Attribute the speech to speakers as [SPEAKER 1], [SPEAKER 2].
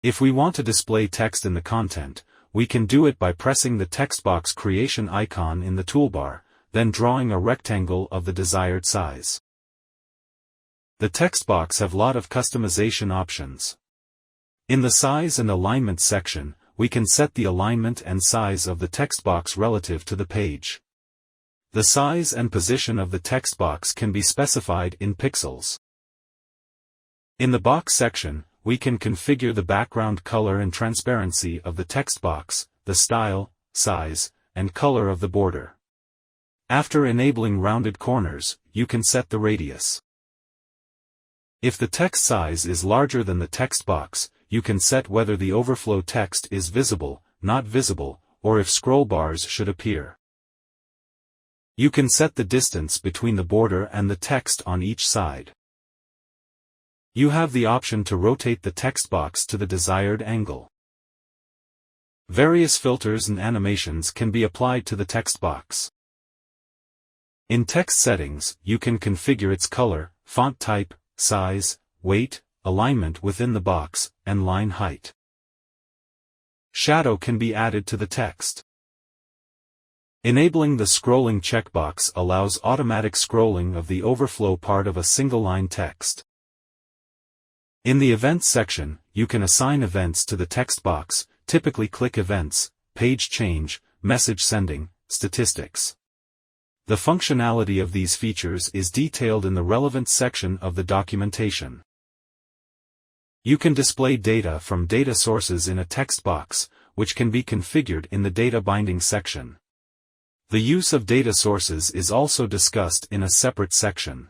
[SPEAKER 1] If we want to display text in the content, we can do it by pressing the TextBox creation icon in the toolbar, then drawing a rectangle of the desired size. The TextBox have lot of customization options. In the Size and Alignment section, we can set the alignment and size of the TextBox relative to the page. The size and position of the TextBox can be specified in pixels. In the Box section, we can configure the background color and transparency of the TextBox, the style, size, and color of the border. After enabling rounded corners, you can set the radius. If the text size is larger than the TextBox, you can set whether the overflow text is visible, not visible, or if scroll bars should appear. You can set the distance between the border and the text on each side. You have the option to rotate the TextBox to the desired angle. Various filters and animations can be applied to the TextBox. In text settings, you can configure its color, font type, size, weight, alignment within the box, and line height. Shadow can be added to the text. Enabling the scrolling checkbox allows automatic scrolling of the overflow part of a single line text. In the Events section, you can assign events to the TextBox, typically click events, page change, message sending, statistics. The functionality of these features is detailed in the relevant section of the documentation. You can display data from data sources in a TextBox, which can be configured in the Data Binding section. The use of data sources is also discussed in a separate section.